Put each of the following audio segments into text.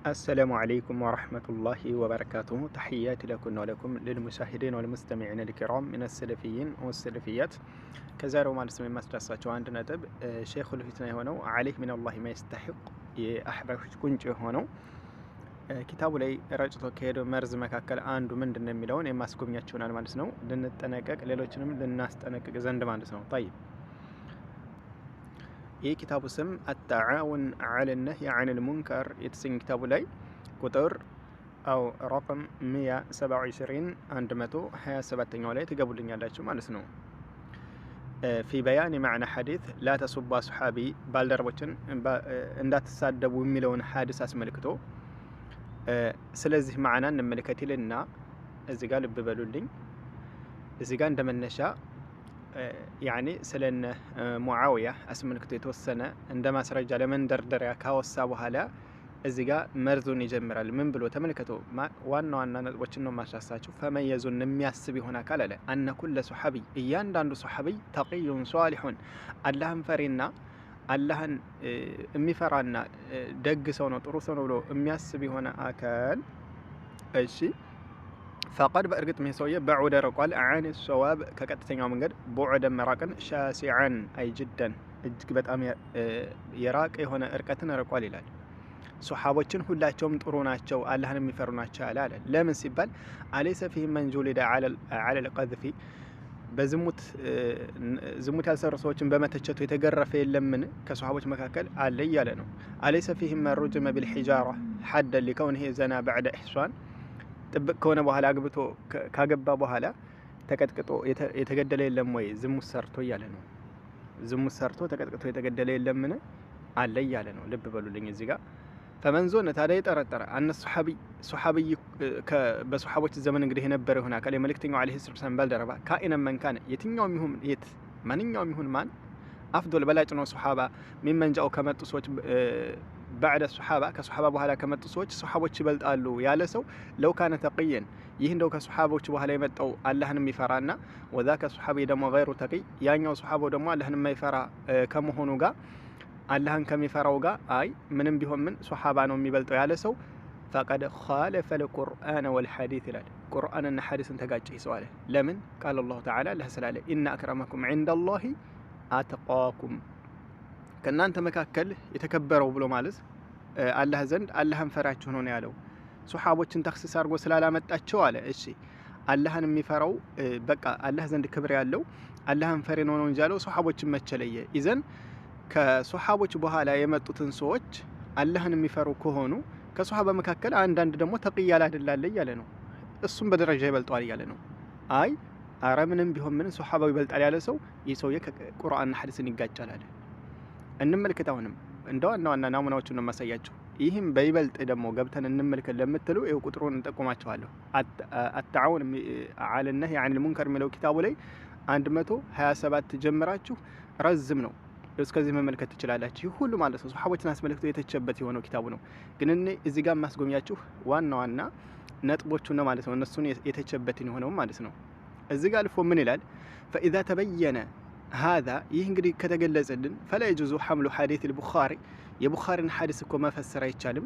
السلام عليكم ورحمة الله وبركاته. تحياتي لكم ولكم للمشاهدين والمستمعين الكرام من السلفيين والسلفيات. كزارو ما نسمي مسدساتو عند نتب شيخ الفتنة هونو عليه من الله ما يستحق يحرف كنج هونو كتابو لي رجتو كيدو مرز مكاكل عندو من دن ميلون اما سكومياتشون على مالسنو لنتنقق ليلوچنم لناستنقق زند مالسنو. طيب ይህ ኪታቡ ስም አተዓውን ዐለ ነህይ ዐኒል ሙንከር የተሰኘ ኪታቡ ላይ ቁጥር አው ረቀም 127 127ኛው ላይ ትገቡልኛላችሁ ማለት ነው። في بيان معنى حديث لا تسب صحابي ባልደረቦችን እንዳትሳደቡ የሚለውን ሐዲስ አስመልክቶ ስለዚህ ማዕና እንመለከትልና እዚህ ጋር ልብ በሉልኝ። እዚህ ጋር እንደመነሻ يعني سلن معاوية أسمنك تتوسنا عندما سرج على من دردر كاوسا وهلا إزجا مرزون يجمر من بلو تملكته ما وانو وشنو ما شاساتشو فما يزن مياسبي هناك لا أن كل صحابي إيان داندو صحابي تقي صالح اللهم فرينا اللهم مفرانا دق سونو طروسونو بلو مياسبي هنا أكل الشيء فقد بأرقت ميسوية بعود رقال عن الصواب ككتسينو منقد بعد مراكن شاسعا أي جدا اجكبت أم يراك هنا أرقتنا رقال لال صحابتين هلاتهم طروناتشو اللهم يفروناتشو لا من سبال أليس فيهم من جلد على القذف بزموت زموت هالسر صوتين بمتشتو يتقرف يلمن كصحابة مكاكل علي يالنو أليس فيهم من رجم بالحجارة حدا لكونه زنا بعد إحسان ጥብቅ ከሆነ በኋላ አግብቶ ካገባ በኋላ ተቀጥቅጦ የተገደለ የለም ወይ? ዝሙት ሰርቶ እያለ ነው። ዝሙት ሰርቶ ተቀጥቅጦ የተገደለ የለምን አለ እያለ ነው። ልብ በሉልኝ እዚህ ጋር ፈመንዞነ ታዲያ የጠረጠረ አነ ሱሐቢይ በሱሐቦች ዘመን እንግዲህ የነበረ ሆነ አካል የመልእክተኛው አለይሂ ሰላም ባልደረባ ካኢነ መንካነ የትኛውም ይሁን የት ማንኛውም ይሁን ማን አፍዶል በላጭ ነው ሱሐባ ሚመንጃው ከመጡ ሰዎች بعد الصحابة كصحابة بهلا كمت صوت صحابة شبلت قالوا يا لسوا لو كان تقيا يهندو كصحابة وبهلا يمتوا الله نم يفرعنا وذاك الصحابي دم غير تقي يعني صحابة دم الله نم يفرع كم هنوجا الله كم يفرعوجا أي من بهم من صحابة نم يبلتوا يا لسوا فقد خالف القرآن والحديث لا قرآن الحديث انتقاد شيء سؤاله لمن قال الله تعالى له سلالة إن أكرمكم عند الله أتقاكم كنا أنت مكاكل يتكبروا بلو مالس الله زند اللهم فرعتشون هنا يالو صحابوችን ተخصص አርጎ ስላላመጣቸው አለ። እሺ አላህን የሚፈራው በቃ አላህ ዘንድ ክብር ያለው አላህን ፈሪ ነው እንጂ ያለው صحابوችን መቸለየ ኢዘን ከصحابዎች በኋላ የመጡትን ሰዎች አላህን የሚፈሩ ከሆኑ ከصحابه መካከል አንዳንድ ደግሞ ተቅያል አይደላል ያለ ነው። እሱም በደረጃ ይበልጣል ያለ ነው። አይ አረምንም ቢሆን ምን صحابው ይበልጣል ያለ ሰው ይሰውየ ከቁርአንና ሐዲስን ይጋጫል አለ። እንመልከታውንም እንደዋና ናሙናዎቹን ነው ማሳያችሁ። ይህም በይበልጥ ደግሞ ገብተን እንመልከት ለምትሉ ይሄ ቁጥሩን እንጠቁማችኋለሁ። አተዓውን ዐለ ነህይ ዐኒል ሙንከር የሚለው ኪታቡ ላይ 127 ጀምራችሁ ረዝም ነው እስከዚህ መመልከት ትችላላችሁ። ይህ ሁሉ ማለት ነው ሱሐቦችን አስመልክቶ የተቸበት የሆነው ኪታቡ ነው። ግን እዚህ ጋር ማስጎምያችሁ ዋና ነጥቦቹ ነው ማለት ነው። እነሱን የተቸበትን የሆነው ማለት ነው። እዚህ ጋር አልፎ ምን ይላል? فإذا تبين هذا ينقدي كتجلزلن فلا يجوز حمل حديث البخاري يبخاري حديث كما فسر يتشالم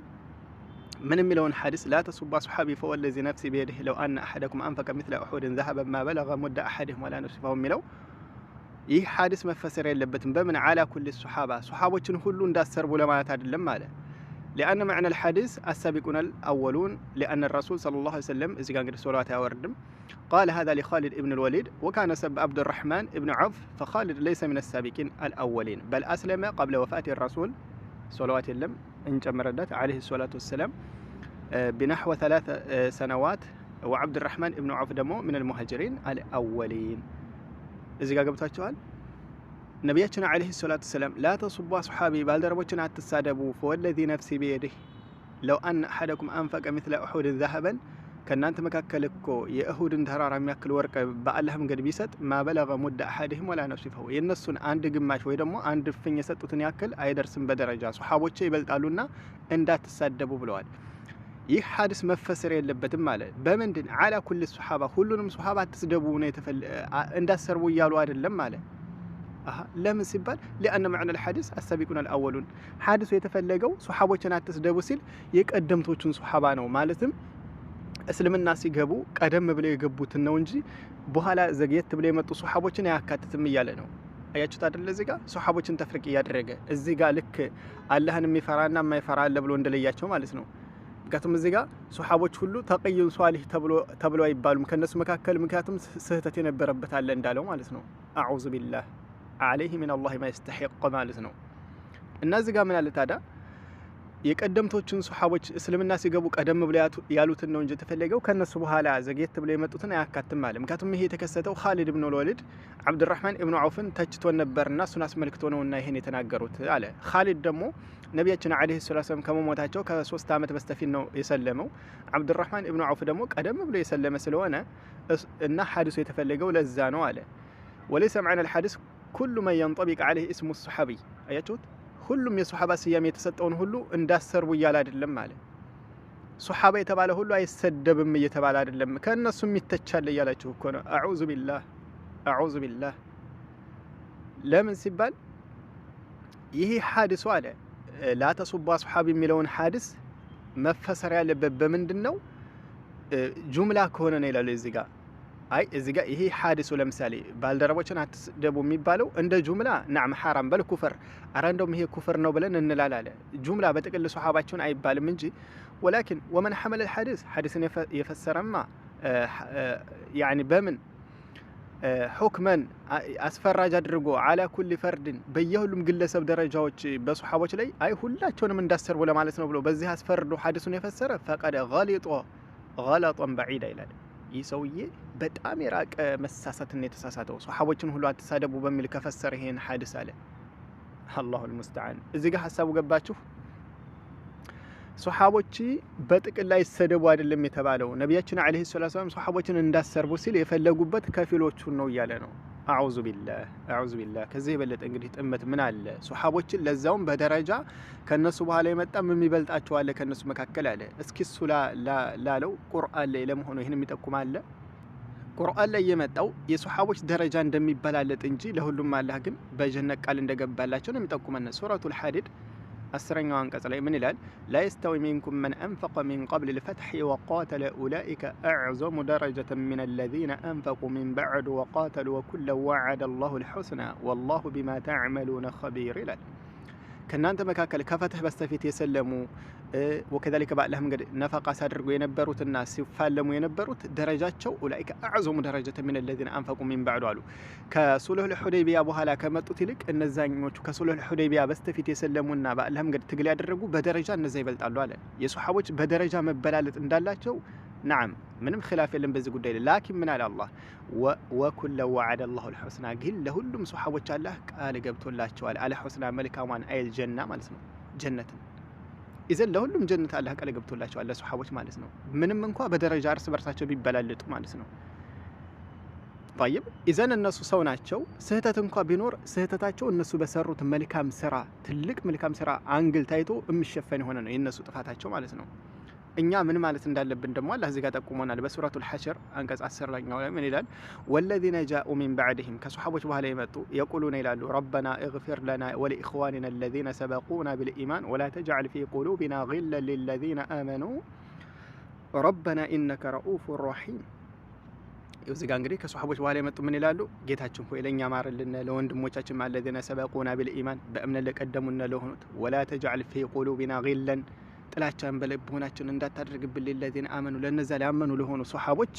من ملون حديث لا تسب صحابي فوالذي نفسي بيده لو أن أحدكم أنفق مثل أحد ذهبا ما بلغ مد أحدهم ولا نصفهم ملو يه حادث ما فسر يلبتن بمن على كل الصحابة صحابة كلهم داسر ولا ما تدلم ماله لأن معنى الحديث السابقون الأولون لأن الرسول صلى الله عليه وسلم إذا كان سورة وردم قال هذا لخالد ابن الوليد وكان سب عبد الرحمن ابن عوف فخالد ليس من السابقين الأولين بل أسلم قبل وفاة الرسول صلوات الله إن جمردت عليه الصلاة والسلام بنحو 3 سنوات وعبد الرحمن ابن عوف دمو من المهاجرين الأولين إذا قابلتوا سؤال نبينا عليه الصلاة والسلام لا تصبوا أصحابي بالدربوچنا تسادبوا فوالذي نفسي بيده لو أن أحدكم أنفق مثل أحد ذهبا كان أنت مكاكلكو يأهود ترارا مياكل ورق بألهم قد بيست ما بلغ مد أحدهم ولا نصفه ينسون عند قماش ويدمو عند فين يسطوتن ياكل أيدرسن بدرجة صحابوچ يبلطالونا اندا تسادبوا بلوال ይህ ሐዲስ መፈሰር የለበትም ማለት በመንድን على كل الصحابه ሁሉንም ሱሐባ ተስደቡና እንዳሰርቡ ይያሉ አይደለም ማለት ለምን ሲባል لأن معنى الحديث السابقون الأولون ሐዲሱ የተፈለገው ሱሐቦችን አትስደቡ ሲል የቀደምቶቹን ሱሐባ ነው ማለትም እስልምና ሲገቡ ቀደም ብለው የገቡትን ነው እንጂ በኋላ ዘግየት ብለው የመጡ ሱሐቦችን አያካትትም እያለ ነው። አያችሁት አይደል? እዚህ ጋር ሱሐቦችን ተፍሪቅ እያደረገ እዚህ ጋር ልክ አላህን የሚፈራና የማይፈራ አለ ብሎ እንደለያቸው ማለት ነው። ምክንያቱም እዚህ ጋር ሱሐቦች ሁሉ ተቅዩን ሷሊህ ተብሎ አይባሉም ከነሱ መካከል ምክንያቱም ስህተት የነበረበት አለ እንዳለው ማለት ነው። አዑዙ ቢላህ አለይሂ ሚን አላህ ማ ይስተሂቅ ማለት ነው። እና እዚህ ጋር ምን አለ ታዲያ የቀደምቶቹን ሱሐቦች እስልምና ሲገቡ ቀደም ብለው ያሉትን ነው እንጂ ተፈለገው ከነሱ በኋላ ዘግየት ብለው የመጡትን አያካትም ማለት። ምክንያቱም ይሄ የተከሰተው ኻሊድ ኢብኑ ወሊድ አብዱራህማን ኢብኑ ዐውፍን ተችቶን ነበርና እሱን አስመልክቶ ነውና ይሄን የተናገሩት አለ። ኻሊድ ደግሞ ነቢያችን አለይሂ ሰላም ከመሞታቸው ከ3 ዓመት በስተፊት ነው የሰለመው። አብዱራህማን ኢብኑ ዐውፍ ደግሞ ቀደም ብሎ የሰለመ ስለሆነ እና ሐዲሱ የተፈለገው ለዛ ነው አለ። ወለይሰ መዕና الحديث كل من ينطبق عليه اسم الصحابي አያችሁት ሁሉም የሱሐባ ስያሜ የተሰጠውን ሁሉ እንዳሰርቡ እያለ አይደለም ማለት። ሱሐባ የተባለ ሁሉ አይሰደብም እየተባለ አይደለም ከነሱም ይተቻል እያላችሁ እኮ ነው። አዑዙ ቢላህ ለምን ሲባል ይሄ ሐዲሱ አለ ላ ተሱባ ሱሐቢ የሚለውን ሐዲስ መፈሰር ያለበት በምንድነው? ጁምላ ከሆነ ነው ይላል እዚህ ጋር። አይ እዚህ ጋር ይሄ ሐዲሱ ለምሳሌ ባልደረቦችን አትስደቡ የሚባለው እንደ ጁምላ ናም ሐራም በል ኩፍር አራንዶም ይሄ ኩፍር ነው ብለን እንላላለ ጁምላ በጥቅል ሱሐባቸውን አይባልም እንጂ ولكن ومن حمل الحديث حديثን የፈሰረማ يعني በምን ሁክመን አስፈራጅ አድርጎ على كل فرد በየሁሉም ግለሰብ ደረጃዎች በሱሐቦች ላይ አይ ሁላቸውንም እንዳሰርቡ ለማለት ነው ብሎ በዚህ አስፈርዶ ሐዲሱን የፈሰረ فقد غلطا بعيدا ይላል። ይህ ሰውዬ በጣም የራቀ መሳሳትን የተሳሳተው ሱሐቦችን ሁሉ አትሳደቡ በሚል ከፈሰረ ይሄን ሐዲስ አለ። አላሁል ሙስተዓን። እዚህ ጋር ሐሳቡ ገባችሁ? ሱሐቦች በጥቅል ላይ ሰደቡ አይደለም የተባለው ነብያችን አለይሂ ሰላም ሱሐቦችን እንዳሰርቡ ሲል የፈለጉበት ከፊሎቹን ነው እያለ ነው። አዑዙ ቢላህ ከዚህ የበለጠ እንግዲህ ጥመት ምን አለ? ሱሐቦችን ለዛውም በደረጃ ከነሱ በኋላ የመጣም የሚበልጣቸው አለ ከነሱ መካከል አለ። እስኪ እሱ ላለው ቁርአን ላይ ለመሆኑ ይሄን የሚጠቁም አለ? ቁርአን ላይ የመጣው የሱሐቦች ደረጃ እንደሚበላለጥ እንጂ ለሁሉም አላህ ግን በጀነት ቃል እንደገባላቸው ነው የሚጠቁመን። ሱረቱል ሐዲድ 10ኛው አንቀጽ ላይ ምን ይላል? ላ يستوي منكم من أنفق من قبل الفتح وقاتل أولئك أعظم درجة من الذين أنفقوا من بعد وقاتلوا وكلا وعد الله الحسنى والله بما تعملون خبير ይላል። ከናንተ መካከል ከፈትህ በስተፊት የሰለሙ ወከذلك ባላህ መንገድ ነፈቃ ሳድርጉ የነበሩትና ሲፋለሙ የነበሩት ደረጃቸው ኡላኢከ አዕዘሙ ደረጃተ ሚን الذين انفقوا من بعد አሉ። ከሱሉል ሁደይቢያ በኋላ ከመጡት ይልቅ እነዛኞቹ ከሱሉል ሁደይቢያ በስተፊት የሰለሙና ባላህ መንገድ ትግል ያደረጉ በደረጃ እነዛ ይበልጣሉ አለ። የሱሐቦች በደረጃ መበላለጥ እንዳላቸው نعم ምንም ኺላፍ የለም በዚህ ጉዳይ ላይ። ላኪን ምን አለ አላህ ወኩለ ወዐደ አላሁ الحسنى ግን ለሁሉም ሱሐቦች አላህ ቃል ገብቶላቸዋል። አለ ሁስና መልካሟን አይል ጀና ማለት ነው ጀነትን ኢዘን ለሁሉም ጀነት አላህ ቃል ገብቶላቸዋል ለሱሐቦች ማለት ነው። ምንም እንኳን በደረጃ እርስ በርሳቸው ቢበላለጡ ማለት ነው። طيب ኢዘን እነሱ ሰው ናቸው። ስህተት እንኳን ቢኖር ስህተታቸው እነሱ በሰሩት መልካም ስራ ትልቅ መልካም ስራ አንግል ታይቶ የሚሸፈን ሆነ ነው የነሱ ጥፋታቸው ማለት ነው። እኛ ምን ማለት እንዳለብን ደግሞ አላህ እዚህ ጋር ጠቁሞናል። በሱረቱል ሐሽር አንቀጽ 10 ላይ ምን ይላል? ወለዚነ ጃኡ ሚን ባዕድህም ከሱሐቦች በኋላ የመጡ የቁሉነ ይላሉ ረበና እግፊር ለና ወሊኢኽዋኒና الذين سبقونا بالإيمان ولا تجعل في قلوبنا غلا للذين آمنوا ربنا إنك رؤوف رحيم። እዚህ ጋር እንግዲህ ከሱሐቦች በኋላ የመጡ ምን ይላሉ? ጌታችን ሆይ ለኛ ማርልን ለወንድሞቻችን الذين سبقونا بالإيمان በእምነት ለቀደሙና ለሆኑት ولا تجعل في قلوبنا غلا ጥላቻን በልቦናችን እንዳታደርግብን ለለዚነ አመኑ ለነዛ ሊያመኑ ለሆኑ ሱሐቦች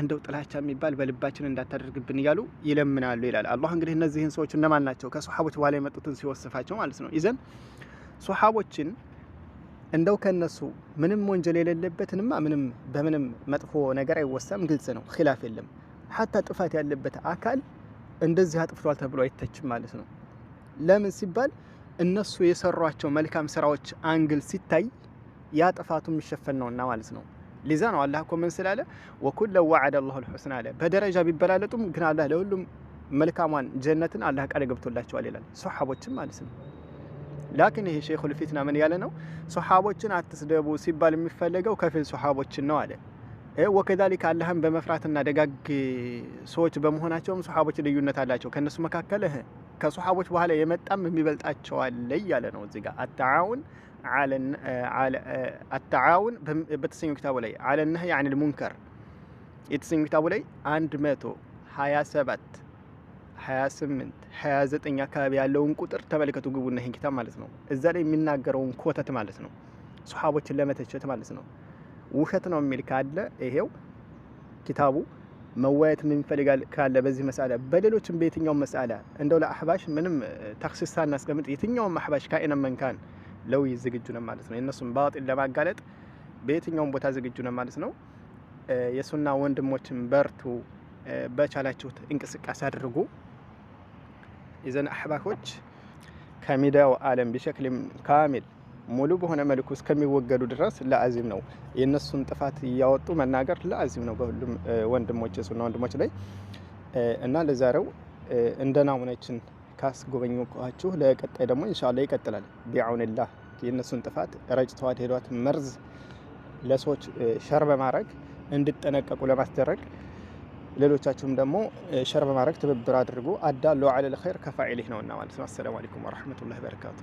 እንደው ጥላቻ የሚባል በልባችን እንዳታደርግብን ይላሉ ይለምናሉ ይላል አላህ። እንግዲህ እነዚህን ሰዎች እነማን ናቸው? ከሱሐቦች በኋላ የመጡትን ሲወስፋቸው ማለት ነው። ኢዘን ሱሐቦችን እንደው ከነሱ ምንም ወንጀል የሌለበትንማ ምንም በምንም መጥፎ ነገር አይወሳም፣ ግልጽ ነው፣ ኺላፍ የለም። ሐታ ጥፋት ያለበት አካል እንደዚህ አጥፍቷል ተብሎ አይተችም ማለት ነው። ለምን ሲባል እነሱ የሰሯቸው መልካም ስራዎች አንግል ሲታይ ያ ጥፋቱ የሚሸፈን ነውና ማለት ነው። ሊዛ ነው አላህ እኮ ምን ስላለ ወኩለ ወዐደ አላሁ الحسنى አለ። በደረጃ ቢበላለጡም ግን አላህ ለሁሉም መልካሟን ጀነትን አላህ ቃል ገብቶላቸዋል ይላል ሱሐቦችን ማለት ነው። ላኪን ይሄ ሸይኹል ፊትና ምን ያለ ነው? ሱሐቦችን አትስደቡ ሲባል የሚፈለገው ከፊል ሱሐቦችን ነው አለ። ወከذلك አላህን በመፍራትና ደጋግ ሰዎች በመሆናቸውም ሱሐቦች ልዩነት አላቸው። ከነሱ መካከል ከሱሐቦች በኋላ የመጣም የሚበልጣቸው አለ እያለ ነው እዚህ ጋር አተዓውን በተሰኘው ኪታቡ ላይ አለ ነህይ አኒል ሙንከር የተሰኘው ኪታቡ ላይ 127 28 29 አካባቢ ያለውን ቁጥር ተመልከቱ። ግቡና ይሄን ኪታብ ማለት ነው። እዛ ላይ የሚናገረውን ኮተት ማለት ነው፣ ሱሐቦችን ለመተቸት ማለት ነው። ውሸት ነው የሚል ካለ ይሄው ኪታቡ መዋየት ምን ይፈልጋል ካለ በዚህ መስአላ በሌሎችም በየትኛውም መስአላ እንደው ለአህባሽ ምንም ተክሲስ ሳናስቀምጥ የትኛውም አህባሽ ካኢነ መንካን ለው ዝግጁ ነው ማለት ነው። የነሱን ባጢል ለማጋለጥ በየትኛውም ቦታ ዝግጁ ነው ማለት ነው። የሱና ወንድሞችን በርቱ፣ በቻላችሁት እንቅስቃሴ አድርጉ። ኢዘን አህባሾች ከሚዲያው ዓለም ቢሸክልም ካሚል ሙሉ በሆነ መልኩ እስከሚወገዱ ድረስ ለአዚም ነው። የነሱን ጥፋት እያወጡ መናገር ለአዚም ነው በሁሉም ወንድሞች የሱና ወንድሞች ላይ እና ለዛሬው እንደ ናሙናችን ካስጎበኘኋችሁ ለቀጣይ ደግሞ ኢንሻአላህ ይቀጥላል ቢአውንላህ። የነሱን ጥፋት ረጭተዋት ሄዷት መርዝ ለሰዎች ሸር በማድረግ እንድጠነቀቁ ለማስደረግ ሌሎቻችሁም ደግሞ ሸር በማድረግ ትብብር አድርጉ። አዳሉ ዐለል ኸይር ከፋኢሊህ ነውና ማለት ነው። አሰላሙ አለይኩም ወራህመቱላሂ ወበረካቱ።